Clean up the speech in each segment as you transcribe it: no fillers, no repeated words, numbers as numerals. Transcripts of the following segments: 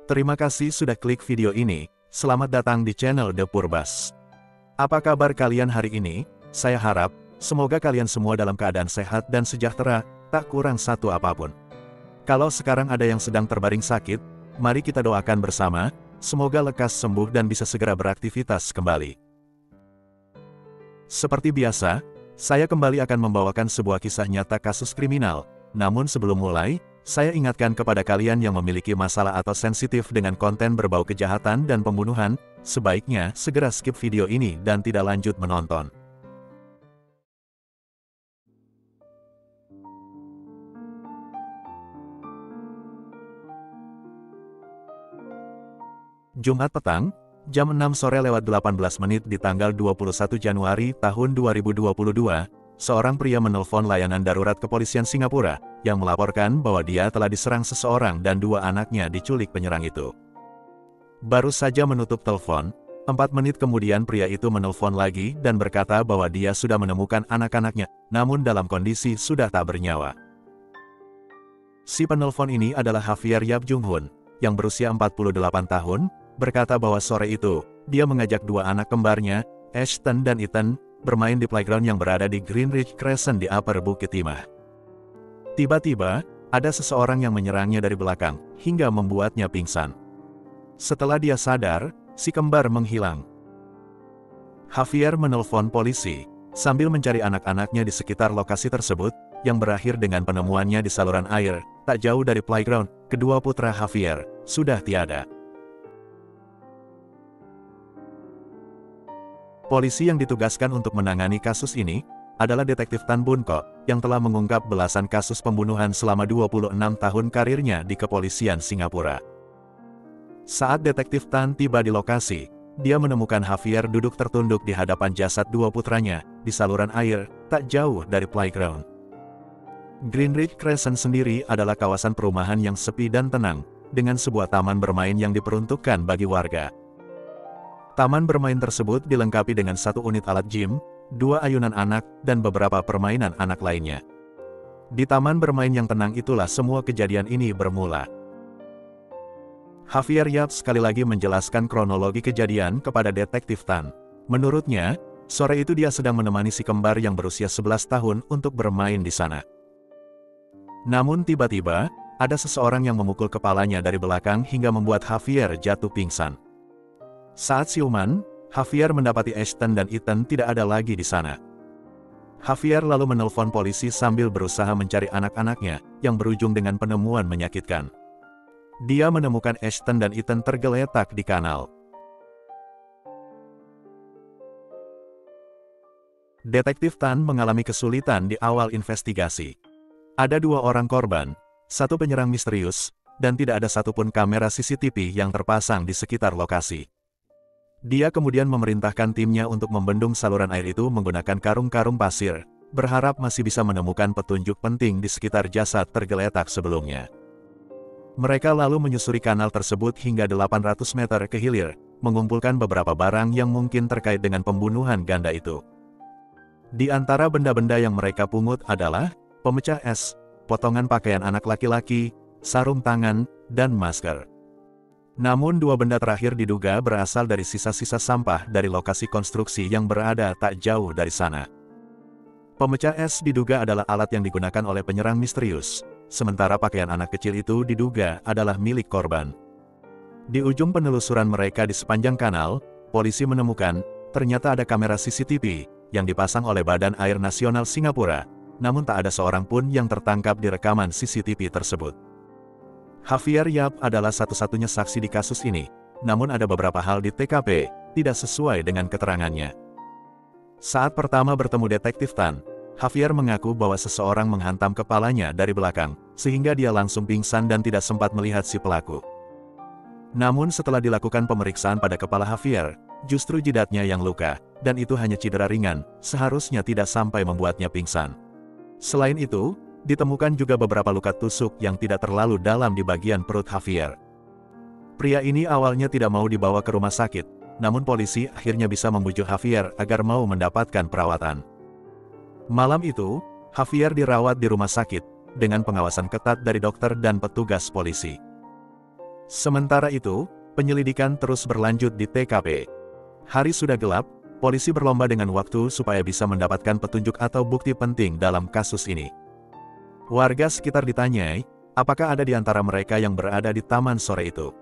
Terima kasih sudah klik video ini, selamat datang di channel The Purbas. Apa kabar kalian hari ini? Saya harap, semoga kalian semua dalam keadaan sehat dan sejahtera, tak kurang satu apapun. Kalau sekarang ada yang sedang terbaring sakit, mari kita doakan bersama, semoga lekas sembuh dan bisa segera beraktivitas kembali. Seperti biasa, saya kembali akan membawakan sebuah kisah nyata kasus kriminal. Namun sebelum mulai, saya ingatkan kepada kalian yang memiliki masalah atau sensitif dengan konten berbau kejahatan dan pembunuhan, sebaiknya segera skip video ini dan tidak lanjut menonton. Jumat petang, jam 6 sore lewat 18 menit di tanggal 21 Januari tahun 2022, seorang pria menelpon layanan darurat kepolisian Singapura, yang melaporkan bahwa dia telah diserang seseorang dan dua anaknya diculik penyerang itu. Baru saja menutup telepon, 4 menit kemudian pria itu menelpon lagi dan berkata bahwa dia sudah menemukan anak-anaknya, namun dalam kondisi sudah tak bernyawa. Si penelpon ini adalah Javier Yap Jung Hun, yang berusia 48 tahun, berkata bahwa sore itu, dia mengajak dua anak kembarnya, Ashton dan Ethan, bermain di playground yang berada di Greenridge Crescent di Upper Bukit Timah. Tiba-tiba, ada seseorang yang menyerangnya dari belakang, hingga membuatnya pingsan. Setelah dia sadar, si kembar menghilang. Javier menelpon polisi, sambil mencari anak-anaknya di sekitar lokasi tersebut, yang berakhir dengan penemuannya di saluran air, tak jauh dari playground. Kedua putra Javier sudah tiada. Polisi yang ditugaskan untuk menangani kasus ini adalah Detektif Tan Boon Kok, yang telah mengungkap belasan kasus pembunuhan selama 26 tahun karirnya di kepolisian Singapura. Saat Detektif Tan tiba di lokasi, dia menemukan Javier duduk tertunduk di hadapan jasad dua putranya, di saluran air, tak jauh dari playground. Greenridge Crescent sendiri adalah kawasan perumahan yang sepi dan tenang, dengan sebuah taman bermain yang diperuntukkan bagi warga. Taman bermain tersebut dilengkapi dengan satu unit alat gym, dua ayunan anak, dan beberapa permainan anak lainnya. Di taman bermain yang tenang itulah semua kejadian ini bermula. Javier Yap sekali lagi menjelaskan kronologi kejadian kepada Detektif Tan. Menurutnya, sore itu dia sedang menemani si kembar yang berusia 11 tahun untuk bermain di sana. Namun tiba-tiba, ada seseorang yang memukul kepalanya dari belakang hingga membuat Javier jatuh pingsan. Saat siuman, Javier mendapati Ashton dan Ethan tidak ada lagi di sana. Javier lalu menelpon polisi sambil berusaha mencari anak-anaknya, yang berujung dengan penemuan menyakitkan. Dia menemukan Ashton dan Ethan tergeletak di kanal. Detektif Tan mengalami kesulitan di awal investigasi. Ada dua orang korban, satu penyerang misterius, dan tidak ada satupun kamera CCTV yang terpasang di sekitar lokasi. Dia kemudian memerintahkan timnya untuk membendung saluran air itu menggunakan karung-karung pasir, berharap masih bisa menemukan petunjuk penting di sekitar jasad tergeletak sebelumnya. Mereka lalu menyusuri kanal tersebut hingga 800 meter ke hilir, mengumpulkan beberapa barang yang mungkin terkait dengan pembunuhan ganda itu. Di antara benda-benda yang mereka pungut adalah pemecah es, potongan pakaian anak laki-laki, sarung tangan, dan masker. Namun dua benda terakhir diduga berasal dari sisa-sisa sampah dari lokasi konstruksi yang berada tak jauh dari sana. Pemecah es diduga adalah alat yang digunakan oleh penyerang misterius, sementara pakaian anak kecil itu diduga adalah milik korban. Di ujung penelusuran mereka di sepanjang kanal, polisi menemukan, ternyata ada kamera CCTV, yang dipasang oleh Badan Air Nasional Singapura, namun tak ada seorang pun yang tertangkap di rekaman CCTV tersebut. Javier Yap adalah satu-satunya saksi di kasus ini, namun ada beberapa hal di TKP, tidak sesuai dengan keterangannya. Saat pertama bertemu Detektif Tan, Javier mengaku bahwa seseorang menghantam kepalanya dari belakang, sehingga dia langsung pingsan dan tidak sempat melihat si pelaku. Namun setelah dilakukan pemeriksaan pada kepala Javier, justru jidatnya yang luka, dan itu hanya cedera ringan, seharusnya tidak sampai membuatnya pingsan. Selain itu, ditemukan juga beberapa luka tusuk yang tidak terlalu dalam di bagian perut Javier. Pria ini awalnya tidak mau dibawa ke rumah sakit, namun polisi akhirnya bisa membujuk Javier agar mau mendapatkan perawatan. Malam itu, Javier dirawat di rumah sakit, dengan pengawasan ketat dari dokter dan petugas polisi. Sementara itu, penyelidikan terus berlanjut di TKP. Hari sudah gelap, polisi berlomba dengan waktu supaya bisa mendapatkan petunjuk atau bukti penting dalam kasus ini. Warga sekitar ditanyai, apakah ada di antara mereka yang berada di taman sore itu.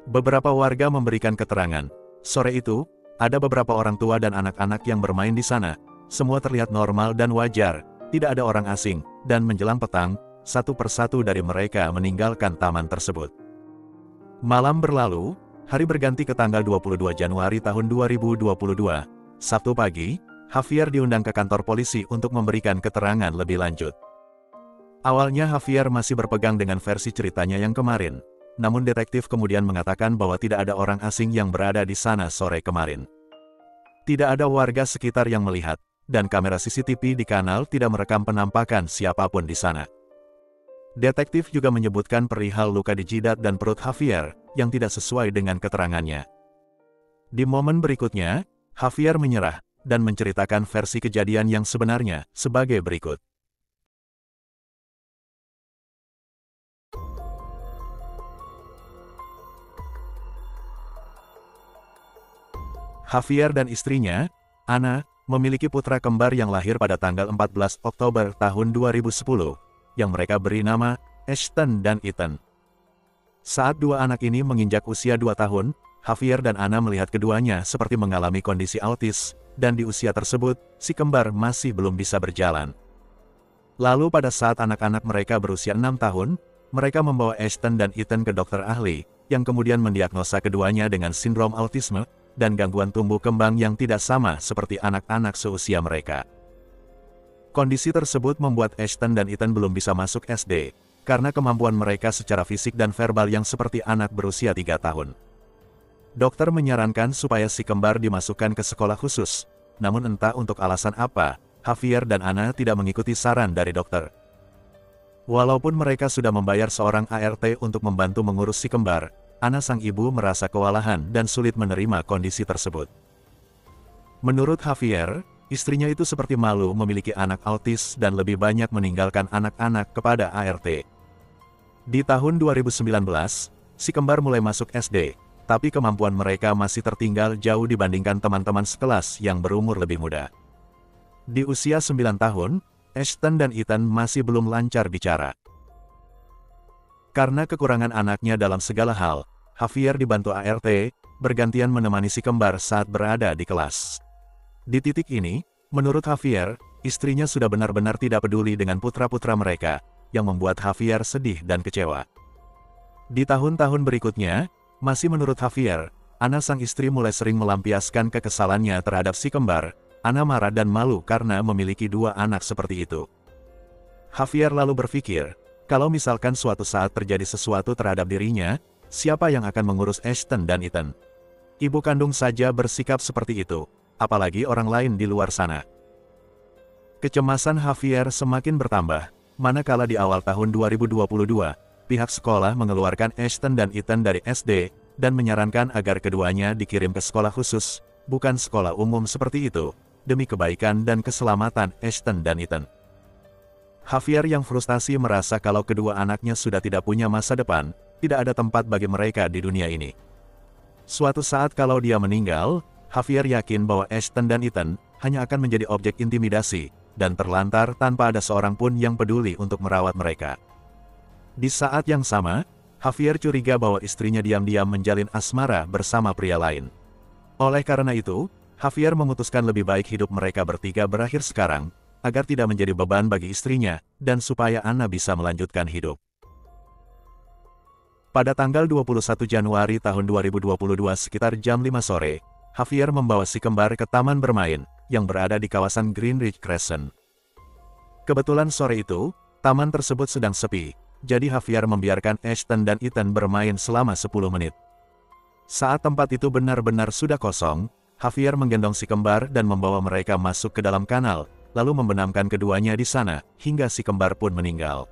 Beberapa warga memberikan keterangan, sore itu, ada beberapa orang tua dan anak-anak yang bermain di sana. Semua terlihat normal dan wajar, tidak ada orang asing, dan menjelang petang, satu persatu dari mereka meninggalkan taman tersebut. Malam berlalu, hari berganti ke tanggal 22 Januari tahun 2022. Sabtu pagi, Javier diundang ke kantor polisi untuk memberikan keterangan lebih lanjut. Awalnya Javier masih berpegang dengan versi ceritanya yang kemarin, namun detektif kemudian mengatakan bahwa tidak ada orang asing yang berada di sana sore kemarin. Tidak ada warga sekitar yang melihat, dan kamera CCTV di kanal tidak merekam penampakan siapapun di sana. Detektif juga menyebutkan perihal luka di jidat dan perut Javier, yang tidak sesuai dengan keterangannya. Di momen berikutnya, Javier menyerah, dan menceritakan versi kejadian yang sebenarnya, sebagai berikut. Javier dan istrinya, Ana, memiliki putra kembar yang lahir pada tanggal 14 Oktober tahun 2010, yang mereka beri nama Ashton dan Ethan. Saat dua anak ini menginjak usia 2 tahun, Javier dan Ana melihat keduanya seperti mengalami kondisi autis, dan di usia tersebut, si kembar masih belum bisa berjalan. Lalu pada saat anak-anak mereka berusia 6 tahun, mereka membawa Ashton dan Ethan ke dokter ahli, yang kemudian mendiagnosa keduanya dengan sindrom autisme, dan gangguan tumbuh kembang yang tidak sama seperti anak-anak seusia mereka. Kondisi tersebut membuat Ashton dan Ethan belum bisa masuk SD, karena kemampuan mereka secara fisik dan verbal yang seperti anak berusia 3 tahun. Dokter menyarankan supaya si kembar dimasukkan ke sekolah khusus, namun entah untuk alasan apa, Javier dan Ana tidak mengikuti saran dari dokter. Walaupun mereka sudah membayar seorang ART untuk membantu mengurus si kembar, Ana sang ibu merasa kewalahan dan sulit menerima kondisi tersebut. Menurut Javier, istrinya itu seperti malu memiliki anak autis dan lebih banyak meninggalkan anak-anak kepada ART. Di tahun 2019, si kembar mulai masuk SD, tapi kemampuan mereka masih tertinggal jauh dibandingkan teman-teman sekelas yang berumur lebih muda. Di usia 9 tahun, Ashton dan Ethan masih belum lancar bicara. Karena kekurangan anaknya dalam segala hal, Javier dibantu ART, bergantian menemani si kembar saat berada di kelas. Di titik ini, menurut Javier, istrinya sudah benar-benar tidak peduli dengan putra-putra mereka, yang membuat Javier sedih dan kecewa. Di tahun-tahun berikutnya, masih menurut Javier, Ana sang istri mulai sering melampiaskan kekesalannya terhadap si kembar. Ana marah dan malu karena memiliki 2 anak seperti itu. Javier lalu berpikir, kalau misalkan suatu saat terjadi sesuatu terhadap dirinya, siapa yang akan mengurus Ashton dan Ethan? Ibu kandung saja bersikap seperti itu, apalagi orang lain di luar sana. Kecemasan Javier semakin bertambah, manakala di awal tahun 2022, pihak sekolah mengeluarkan Ashton dan Ethan dari SD, dan menyarankan agar keduanya dikirim ke sekolah khusus, bukan sekolah umum seperti itu, demi kebaikan dan keselamatan Ashton dan Ethan. Javier yang frustasi merasa kalau kedua anaknya sudah tidak punya masa depan, tidak ada tempat bagi mereka di dunia ini. Suatu saat kalau dia meninggal, Javier yakin bahwa Ashton dan Ethan hanya akan menjadi objek intimidasi, dan terlantar tanpa ada seorang pun yang peduli untuk merawat mereka. Di saat yang sama, Javier curiga bahwa istrinya diam-diam menjalin asmara bersama pria lain. Oleh karena itu, Javier memutuskan lebih baik hidup mereka bertiga berakhir sekarang, agar tidak menjadi beban bagi istrinya, dan supaya Ana bisa melanjutkan hidup. Pada tanggal 21 Januari tahun 2022 sekitar jam 5 sore, Javier membawa si kembar ke taman bermain, yang berada di kawasan Greenridge Crescent. Kebetulan sore itu, taman tersebut sedang sepi, jadi Javier membiarkan Ashton dan Ethan bermain selama 10 menit. Saat tempat itu benar-benar sudah kosong, Javier menggendong si kembar dan membawa mereka masuk ke dalam kanal, lalu membenamkan keduanya di sana, hingga si kembar pun meninggal.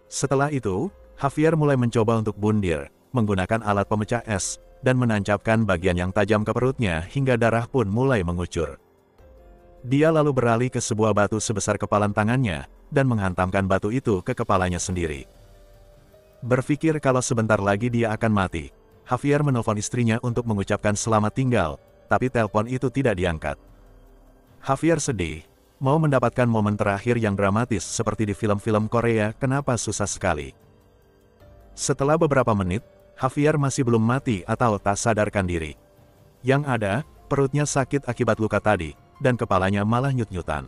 Setelah itu, Javier mulai mencoba untuk bundir, menggunakan alat pemecah es, dan menancapkan bagian yang tajam ke perutnya hingga darah pun mulai mengucur. Dia lalu beralih ke sebuah batu sebesar kepalan tangannya, dan menghantamkan batu itu ke kepalanya sendiri. Berpikir kalau sebentar lagi dia akan mati, Javier menelpon istrinya untuk mengucapkan selamat tinggal, tapi telepon itu tidak diangkat. Javier sedih, mau mendapatkan momen terakhir yang dramatis seperti di film-film Korea. Kenapa susah sekali. Setelah beberapa menit, Javier masih belum mati atau tak sadarkan diri. Yang ada, perutnya sakit akibat luka tadi, dan kepalanya malah nyut-nyutan.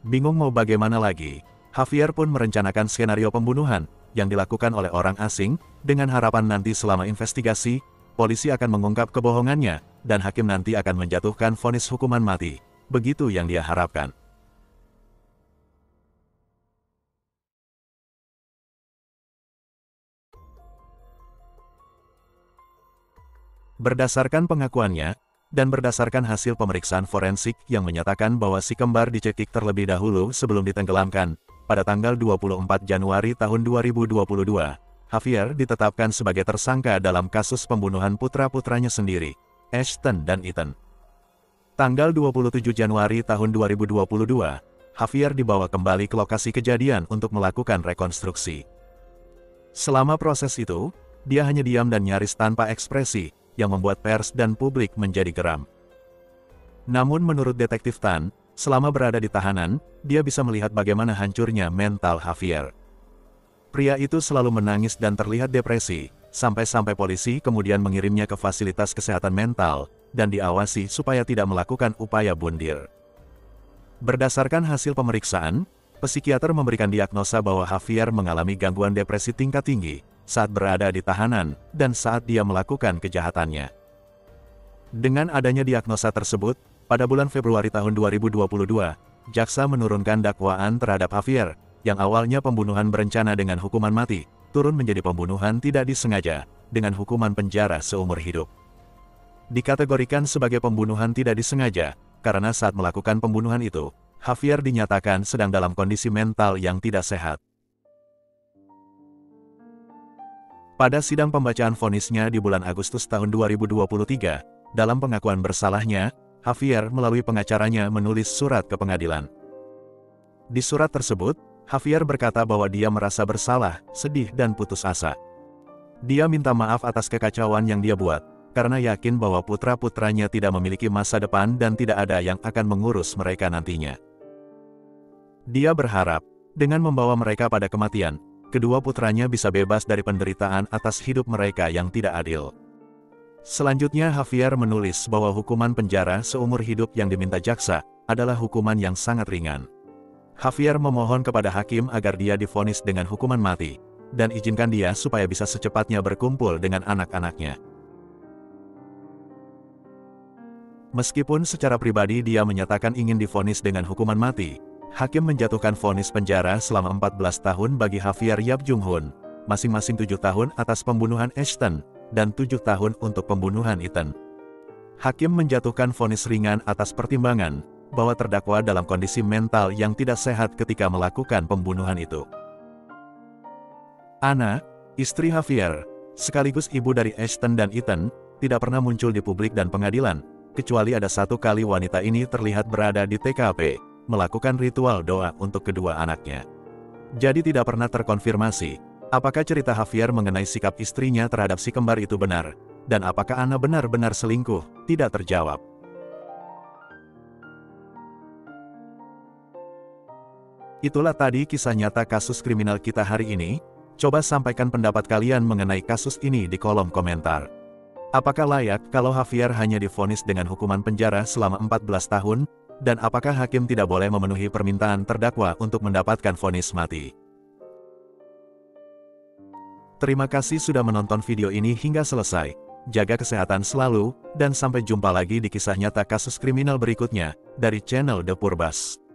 Bingung mau bagaimana lagi, Javier pun merencanakan skenario pembunuhan yang dilakukan oleh orang asing, dengan harapan nanti selama investigasi, polisi akan mengungkap kebohongannya, dan hakim nanti akan menjatuhkan vonis hukuman mati. Begitu yang dia harapkan. Berdasarkan pengakuannya, dan berdasarkan hasil pemeriksaan forensik yang menyatakan bahwa si kembar dicekik terlebih dahulu sebelum ditenggelamkan, pada tanggal 24 Januari tahun 2022, Javier ditetapkan sebagai tersangka dalam kasus pembunuhan putra-putranya sendiri, Ashton dan Ethan. Tanggal 27 Januari tahun 2022, Javier dibawa kembali ke lokasi kejadian untuk melakukan rekonstruksi. Selama proses itu, dia hanya diam dan nyaris tanpa ekspresi, yang membuat pers dan publik menjadi geram. Namun menurut Detektif Tan, selama berada di tahanan, dia bisa melihat bagaimana hancurnya mental Javier. Pria itu selalu menangis dan terlihat depresi, sampai-sampai polisi kemudian mengirimnya ke fasilitas kesehatan mental, dan diawasi supaya tidak melakukan upaya bundir. Berdasarkan hasil pemeriksaan, psikiater memberikan diagnosa bahwa Javier mengalami gangguan depresi tingkat tinggi, saat berada di tahanan, dan saat dia melakukan kejahatannya. Dengan adanya diagnosa tersebut, pada bulan Februari tahun 2022, jaksa menurunkan dakwaan terhadap Javier, yang awalnya pembunuhan berencana dengan hukuman mati, turun menjadi pembunuhan tidak disengaja, dengan hukuman penjara seumur hidup. Dikategorikan sebagai pembunuhan tidak disengaja, karena saat melakukan pembunuhan itu, Javier dinyatakan sedang dalam kondisi mental yang tidak sehat. Pada sidang pembacaan vonisnya di bulan Agustus tahun 2023, dalam pengakuan bersalahnya, Javier melalui pengacaranya menulis surat ke pengadilan. Di surat tersebut, Javier berkata bahwa dia merasa bersalah, sedih dan putus asa. Dia minta maaf atas kekacauan yang dia buat, karena yakin bahwa putra-putranya tidak memiliki masa depan dan tidak ada yang akan mengurus mereka nantinya. Dia berharap, dengan membawa mereka pada kematian, kedua putranya bisa bebas dari penderitaan atas hidup mereka yang tidak adil. Selanjutnya Javier menulis bahwa hukuman penjara seumur hidup yang diminta jaksa adalah hukuman yang sangat ringan. Javier memohon kepada hakim agar dia divonis dengan hukuman mati, dan izinkan dia supaya bisa secepatnya berkumpul dengan anak-anaknya. Meskipun secara pribadi dia menyatakan ingin divonis dengan hukuman mati, hakim menjatuhkan vonis penjara selama 14 tahun bagi Javier Yap Jung Hun, masing-masing 7 tahun atas pembunuhan Ashton, dan 7 tahun untuk pembunuhan Ethan. Hakim menjatuhkan vonis ringan atas pertimbangan bahwa terdakwa dalam kondisi mental yang tidak sehat ketika melakukan pembunuhan itu. Anna, istri Javier, sekaligus ibu dari Ashton dan Ethan, tidak pernah muncul di publik dan pengadilan, kecuali ada satu kali wanita ini terlihat berada di TKP, melakukan ritual doa untuk kedua anaknya. Jadi tidak pernah terkonfirmasi, apakah cerita Javier mengenai sikap istrinya terhadap si kembar itu benar, dan apakah Anna benar-benar selingkuh, tidak terjawab. Itulah tadi kisah nyata kasus kriminal kita hari ini. Coba sampaikan pendapat kalian mengenai kasus ini di kolom komentar. Apakah layak kalau Javier hanya divonis dengan hukuman penjara selama 14 tahun, dan apakah hakim tidak boleh memenuhi permintaan terdakwa untuk mendapatkan vonis mati? Terima kasih sudah menonton video ini hingga selesai. Jaga kesehatan selalu, dan sampai jumpa lagi di kisah nyata kasus kriminal berikutnya, dari channel The Purbas.